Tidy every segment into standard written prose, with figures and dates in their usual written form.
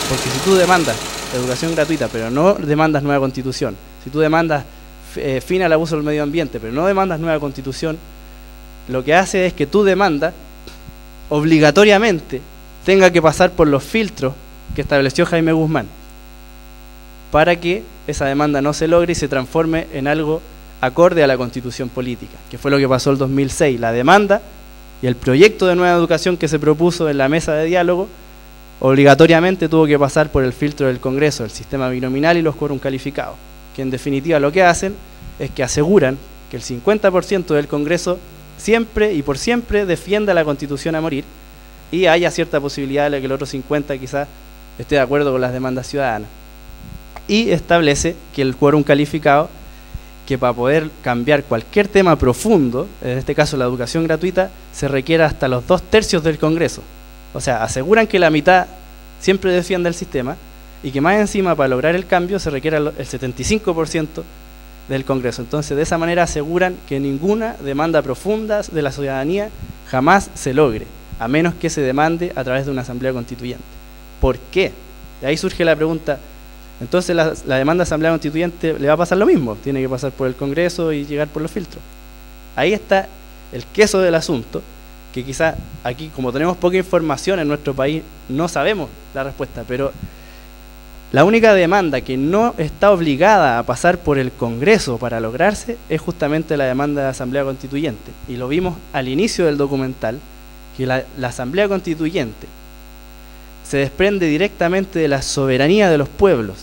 Porque si tú demandas educación gratuita, pero no demandas nueva constitución, si tú demandas fin al abuso del medio ambiente, pero no demandas nueva constitución, lo que hace es que tu demanda obligatoriamente tenga que pasar por los filtros que estableció Jaime Guzmán, para que esa demanda no se logre y se transforme en algo acorde a la constitución política, que fue lo que pasó el 2006. La demanda y el proyecto de nueva educación que se propuso en la mesa de diálogo obligatoriamente tuvo que pasar por el filtro del Congreso, el sistema binominal y los quórum calificados, que en definitiva lo que hacen es que aseguran que el 50% del Congreso siempre y por siempre defienda la Constitución a morir, y haya cierta posibilidad de que el otro 50% quizás esté de acuerdo con las demandas ciudadanas. Y establece que el quórum calificado, que para poder cambiar cualquier tema profundo, en este caso la educación gratuita, se requiere hasta los 2/3 del Congreso. O sea, aseguran que la mitad siempre defienda el sistema, y que más encima para lograr el cambio se requiere el 75% del Congreso. Entonces, de esa manera aseguran que ninguna demanda profunda de la ciudadanía jamás se logre, a menos que se demande a través de una asamblea constituyente. ¿Por qué? Y ahí surge la pregunta, entonces la demanda de asamblea constituyente le va a pasar lo mismo, tiene que pasar por el Congreso y llegar por los filtros. Ahí está el queso del asunto, que quizás aquí, como tenemos poca información en nuestro país, no sabemos la respuesta, pero la única demanda que no está obligada a pasar por el Congreso para lograrse es justamente la demanda de asamblea constituyente. Y lo vimos al inicio del documental, que la asamblea constituyente se desprende directamente de la soberanía de los pueblos.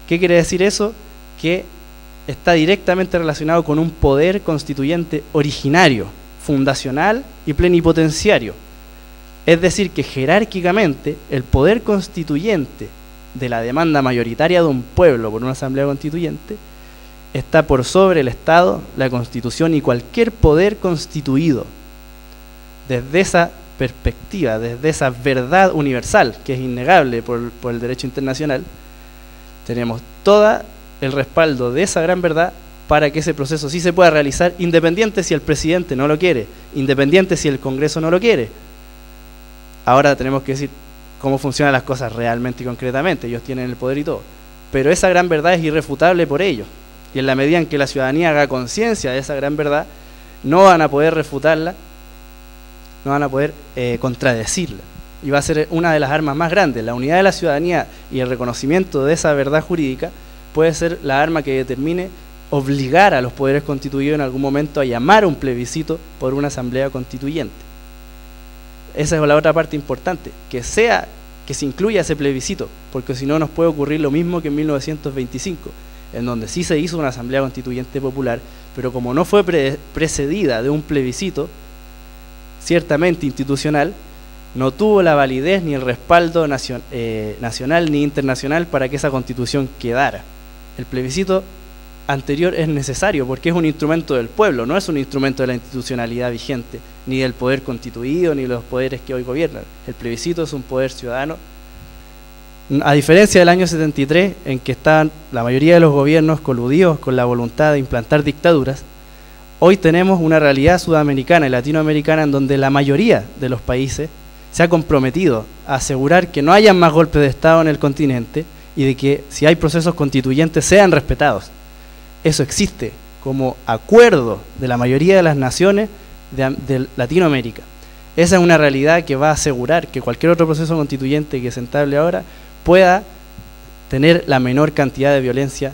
¿Qué quiere decir eso? Que está directamente relacionado con un poder constituyente originario, fundacional y plenipotenciario. Es decir, que jerárquicamente el poder constituyente de la demanda mayoritaria de un pueblo por una asamblea constituyente está por sobre el Estado, la Constitución y cualquier poder constituido. Desde esa perspectiva, desde esa verdad universal, que es innegable por el derecho internacional, tenemos todo el respaldo de esa gran verdad para que ese proceso sí se pueda realizar, independiente si el presidente no lo quiere, independiente si el Congreso no lo quiere. Ahora tenemos que decir cómo funcionan las cosas realmente y concretamente, ellos tienen el poder y todo, pero esa gran verdad es irrefutable por ellos, y en la medida en que la ciudadanía haga conciencia de esa gran verdad, no van a poder refutarla, no van a poder contradecirla, y va a ser una de las armas más grandes. La unidad de la ciudadanía y el reconocimiento de esa verdad jurídica puede ser la arma que determine obligar a los poderes constituidos en algún momento a llamar a un plebiscito por una asamblea constituyente. Esa es la otra parte importante, que se incluya ese plebiscito, porque si no nos puede ocurrir lo mismo que en 1925, en donde sí se hizo una asamblea constituyente popular, pero como no fue precedida de un plebiscito ciertamente institucional, no tuvo la validez ni el respaldo nacional ni internacional para que esa constitución quedara. El plebiscito anterior es necesario porque es un instrumento del pueblo, no es un instrumento de la institucionalidad vigente, ni del poder constituido, ni los poderes que hoy gobiernan. El plebiscito es un poder ciudadano. A diferencia del año 73, en que estaban la mayoría de los gobiernos coludidos con la voluntad de implantar dictaduras, hoy tenemos una realidad sudamericana y latinoamericana en donde la mayoría de los países se ha comprometido a asegurar que no haya más golpes de Estado en el continente y de que si hay procesos constituyentes sean respetados. Eso existe como acuerdo de la mayoría de las naciones de Latinoamérica. Esa es una realidad que va a asegurar que cualquier otro proceso constituyente que se entable ahora pueda tener la menor cantidad de violencia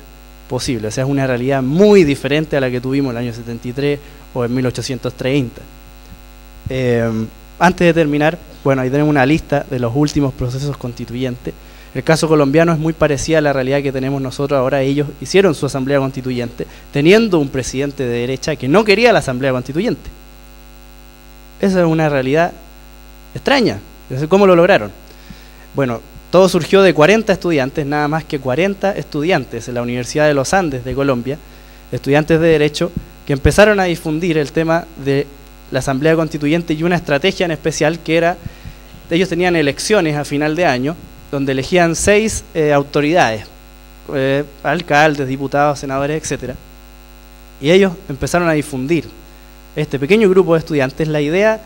posible. O sea, es una realidad muy diferente a la que tuvimos en el año 73 o en 1830. Antes de terminar, bueno, ahí tenemos una lista de los últimos procesos constituyentes. El caso colombiano es muy parecido a la realidad que tenemos nosotros ahora. Ellos hicieron su asamblea constituyente teniendo un presidente de derecha que no quería la asamblea constituyente. Esa es una realidad extraña. ¿Cómo lo lograron? Bueno, todo surgió de 40 estudiantes, nada más que 40 estudiantes en la Universidad de los Andes de Colombia, estudiantes de Derecho, que empezaron a difundir el tema de la asamblea constituyente y una estrategia en especial que era, ellos tenían elecciones a final de año, donde elegían 6 autoridades, alcaldes, diputados, senadores, etc. Y ellos empezaron a difundir, este pequeño grupo de estudiantes, la idea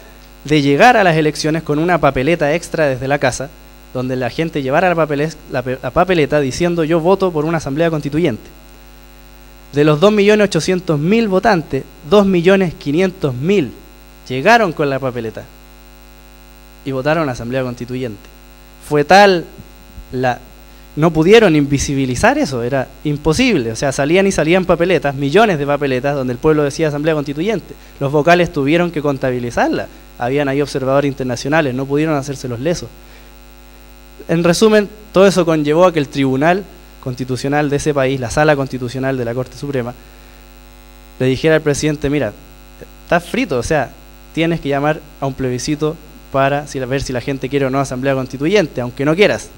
de llegar a las elecciones con una papeleta extra desde la casa, donde la gente llevara la papeleta diciendo yo voto por una asamblea constituyente. De los 2.800.000 votantes, 2.500.000 llegaron con la papeleta y votaron a la asamblea constituyente. Fue tal no pudieron invisibilizar eso, era imposible. O sea, salían y salían papeletas, millones de papeletas, donde el pueblo decía asamblea constituyente. Los vocales tuvieron que contabilizarla. Habían ahí observadores internacionales, no pudieron hacerse los lesos. En resumen, todo eso conllevó a que el Tribunal Constitucional de ese país, la Sala Constitucional de la Corte Suprema, le dijera al presidente, mira, estás frito, o sea, tienes que llamar a un plebiscito para ver si la gente quiere o no asamblea constituyente, aunque no quieras.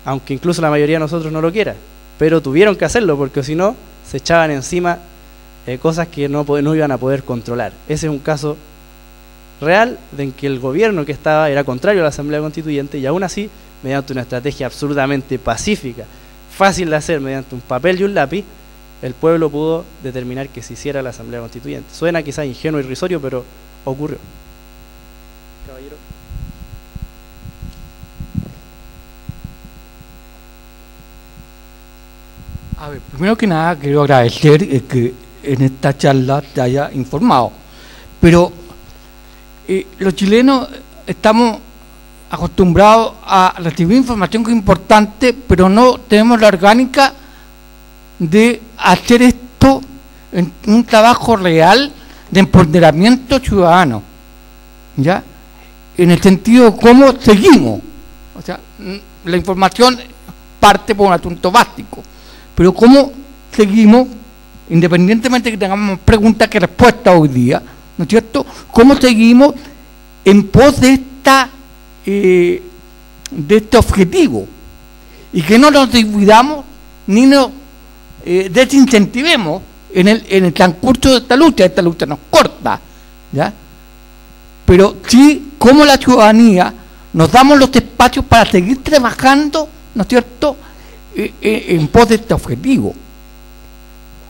Aunque incluso la mayoría de nosotros no lo quiera, pero tuvieron que hacerlo porque si no se echaban encima cosas que no iban a poder controlar. Ese es un caso real de en que el gobierno que estaba era contrario a la asamblea constituyente y aún así, mediante una estrategia absolutamente pacífica, fácil de hacer mediante un papel y un lápiz, el pueblo pudo determinar que se hiciera la asamblea constituyente. Suena quizás ingenuo y irrisorio, pero ocurrió. Caballero. A ver, primero que nada quiero agradecer que en esta charla te haya informado, pero los chilenos estamos acostumbrados a recibir información que es importante, pero no tenemos la orgánica de hacer esto en un trabajo real de empoderamiento ciudadano, ¿ya? En el sentido de cómo seguimos, o sea, la información parte por un asunto básico, pero cómo seguimos, independientemente de que tengamos preguntas que respuestas hoy día, ¿no es cierto?, cómo seguimos en pos de este objetivo, y que no nos descuidamos ni nos desincentivemos en el transcurso de esta lucha no es corta, ¿ya? Pero sí, como la ciudadanía nos damos los espacios para seguir trabajando, ¿no es cierto?, en pos de este objetivo,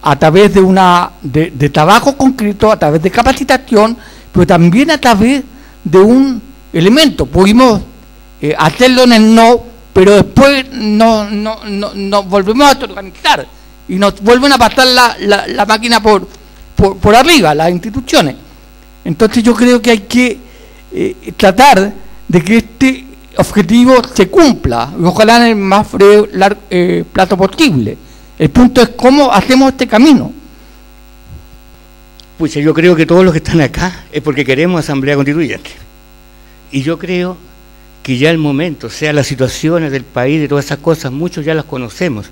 a través de trabajo concreto, a través de capacitación, pero también a través de un elemento. Pudimos hacerlo en el no, pero después nos volvemos a organizar y nos vuelven a pasar la máquina por arriba, las instituciones. Entonces yo creo que hay que tratar de que este objetivo se cumpla, y ojalá en el más breve plazo posible. El punto es cómo hacemos este camino. Pues yo creo que todos los que están acá es porque queremos asamblea constituyente. Y yo creo que ya el momento, o sea, las situaciones del país, de todas esas cosas, muchos ya las conocemos.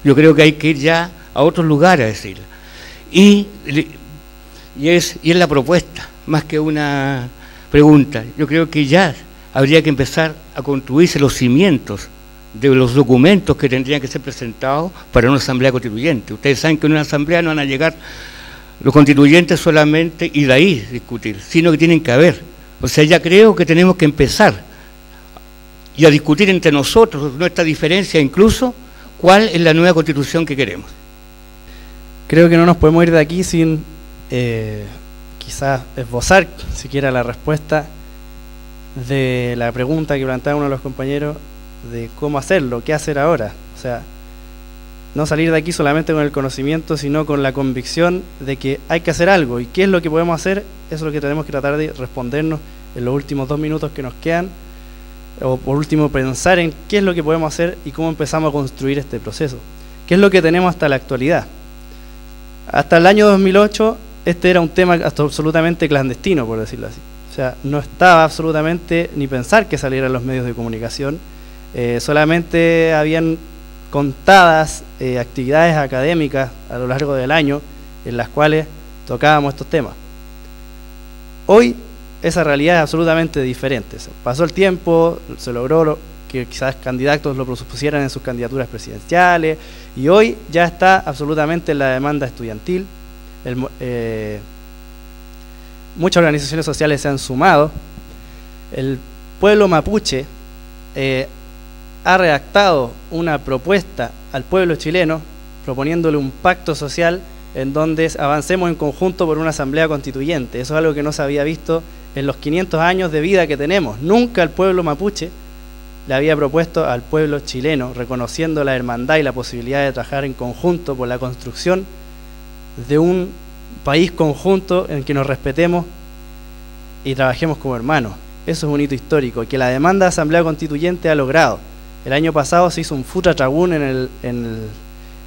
Yo creo que hay que ir ya a otros lugares a decirlo. Y es la propuesta, más que una pregunta. Yo creo que ya habría que empezar a construirse los cimientos de los documentos que tendrían que ser presentados para una asamblea constituyente. Ustedes saben que en una asamblea no van a llegar los constituyentes solamente y de ahí discutir, sino que tienen que haber. O sea, ya creo que tenemos que empezar y a discutir entre nosotros nuestra diferencia, incluso cuál es la nueva constitución que queremos. Creo que no nos podemos ir de aquí sin quizás esbozar siquiera la respuesta de la pregunta que planteaba uno de los compañeros de cómo hacerlo, qué hacer ahora. O sea, no salir de aquí solamente con el conocimiento, sino con la convicción de que hay que hacer algo. ¿Y qué es lo que podemos hacer? Eso es lo que tenemos que tratar de respondernos en los últimos 2 minutos que nos quedan, o por último pensar en qué es lo que podemos hacer y cómo empezamos a construir este proceso. ¿Qué es lo que tenemos hasta la actualidad? Hasta el año 2008 este era un tema absolutamente clandestino, por decirlo así. O sea, no estaba absolutamente ni pensar que salieran los medios de comunicación, solamente habían contadas actividades académicas a lo largo del año en las cuales tocábamos estos temas. Hoy esa realidad es absolutamente diferente. Pasó el tiempo, se logró que quizás candidatos lo propusieran en sus candidaturas presidenciales y hoy ya está absolutamente en la demanda estudiantil. Muchas organizaciones sociales se han sumado. El pueblo mapuche ha redactado una propuesta al pueblo chileno proponiéndole un pacto social en donde avancemos en conjunto por una asamblea constituyente. Eso es algo que no se había visto en los 500 años de vida que tenemos. Nunca el pueblo mapuche le había propuesto al pueblo chileno, reconociendo la hermandad y la posibilidad de trabajar en conjunto por la construcción de un país conjunto en que nos respetemos y trabajemos como hermanos. Eso es un hito histórico que la demanda de Asamblea Constituyente ha logrado. El año pasado se hizo un futra tragún en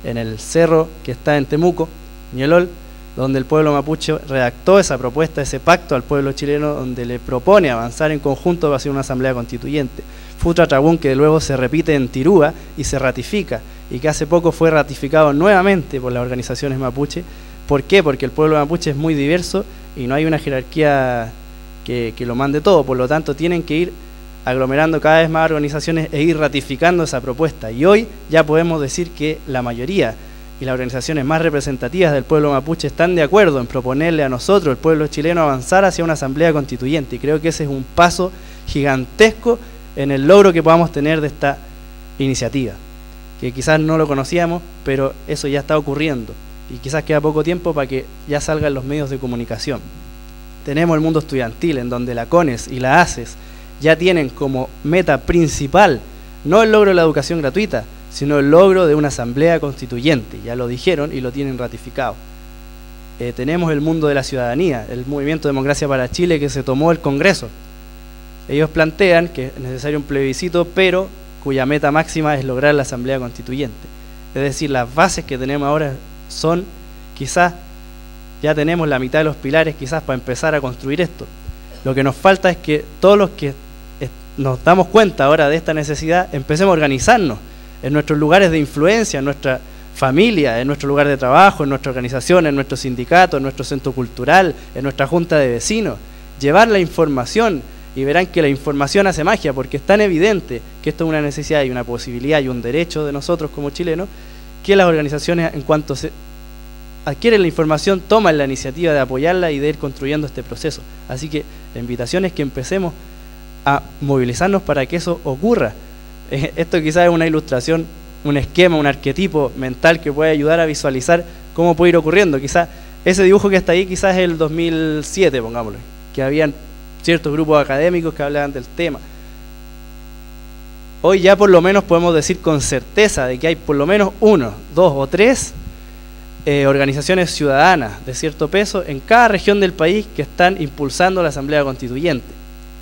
el cerro que está en Temuco, Ñelol, donde el pueblo mapuche redactó esa propuesta, ese pacto al pueblo chileno, donde le propone avanzar en conjunto hacia una Asamblea Constituyente. Futra tragún que luego se repite en Tirúa y se ratifica, y que hace poco fue ratificado nuevamente por las organizaciones mapuche. ¿Por qué? Porque el pueblo mapuche es muy diverso y no hay una jerarquía que lo mande todo, por lo tanto tienen que ir aglomerando cada vez más organizaciones e ir ratificando esa propuesta. Y hoy ya podemos decir que la mayoría y las organizaciones más representativas del pueblo mapuche están de acuerdo en proponerle a nosotros, el pueblo chileno, avanzar hacia una Asamblea Constituyente. Y creo que ese es un paso gigantesco en el logro que podamos tener de esta iniciativa, que quizás no lo conocíamos, pero eso ya está ocurriendo. Y quizás queda poco tiempo para que ya salgan los medios de comunicación. Tenemos el mundo estudiantil, en donde la CONES y la ACES ya tienen como meta principal no el logro de la educación gratuita, sino el logro de una Asamblea Constituyente. Ya lo dijeron y lo tienen ratificado. Tenemos el mundo de la ciudadanía, el Movimiento Democracia para Chile, que se tomó el Congreso. Ellos plantean que es necesario un plebiscito, pero cuya meta máxima es lograr la Asamblea Constituyente. Es decir, las bases que tenemos ahora son, quizás, ya tenemos la mitad de los pilares quizás para empezar a construir esto. Lo que nos falta es que todos los que nos damos cuenta ahora de esta necesidad, empecemos a organizarnos en nuestros lugares de influencia, en nuestra familia, en nuestro lugar de trabajo, en nuestra organización, en nuestro sindicato, en nuestro centro cultural, en nuestra junta de vecinos. Llevar la información, y verán que la información hace magia, porque es tan evidente que esto es una necesidad y una posibilidad y un derecho de nosotros como chilenos, que las organizaciones, en cuanto se adquieren la información, toman la iniciativa de apoyarla y de ir construyendo este proceso. Así que la invitación es que empecemos a movilizarnos para que eso ocurra. Esto quizás es una ilustración, un esquema, un arquetipo mental que puede ayudar a visualizar cómo puede ir ocurriendo. Quizás ese dibujo que está ahí, quizás es el 2007, pongámoslo, que habían ciertos grupos académicos que hablaban del tema. Hoy ya por lo menos podemos decir con certeza de que hay por lo menos 1, 2 o 3 organizaciones ciudadanas de cierto peso en cada región del país que están impulsando la Asamblea Constituyente,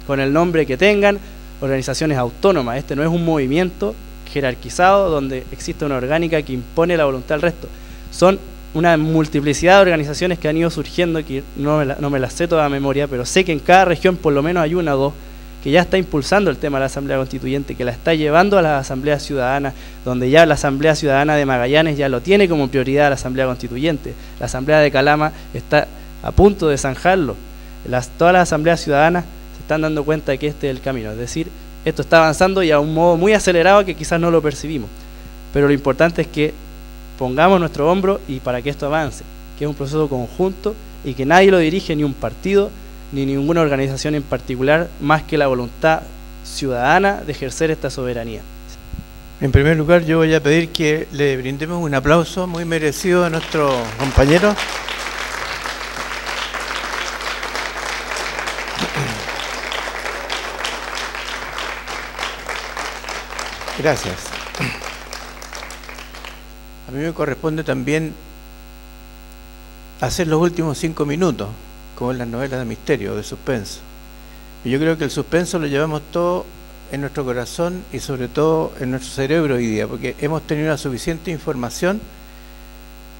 con el nombre que tengan, organizaciones autónomas. Este no es un movimiento jerarquizado donde existe una orgánica que impone la voluntad al resto. Son una multiplicidad de organizaciones que han ido surgiendo, que no me las sé toda a memoria, pero sé que en cada región por lo menos hay 1 o 2 que ya está impulsando el tema de la Asamblea Constituyente, que la está llevando a las asambleas ciudadanas, donde ya la Asamblea Ciudadana de Magallanes ya lo tiene como prioridad a la Asamblea Constituyente. La Asamblea de Calama está a punto de zanjarlo. Todas las asambleas ciudadanas se están dando cuenta de que este es el camino, es decir, esto está avanzando y a un modo muy acelerado que quizás no lo percibimos. Pero lo importante es que pongamos nuestro hombro y para que esto avance, que es un proceso conjunto y que nadie lo dirige, ni un partido, ni ninguna organización en particular, más que la voluntad ciudadana de ejercer esta soberanía. En primer lugar, yo voy a pedir que le brindemos un aplauso muy merecido a nuestro compañero. Gracias. A mí me corresponde también hacer los últimos 5 minutos, como en las novelas de misterio, de suspenso. Y yo creo que el suspenso lo llevamos todo en nuestro corazón y sobre todo en nuestro cerebro hoy día, porque hemos tenido una suficiente información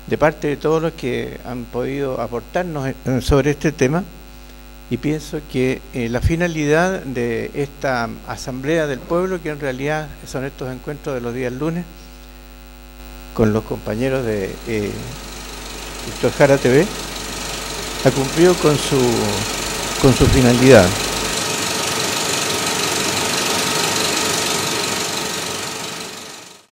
de parte de todos los que han podido aportarnos sobre este tema, y pienso que la finalidad de esta Asamblea del Pueblo, que en realidad son estos encuentros de los días lunes, con los compañeros de Víctor Jara TV, ha cumplido con su finalidad.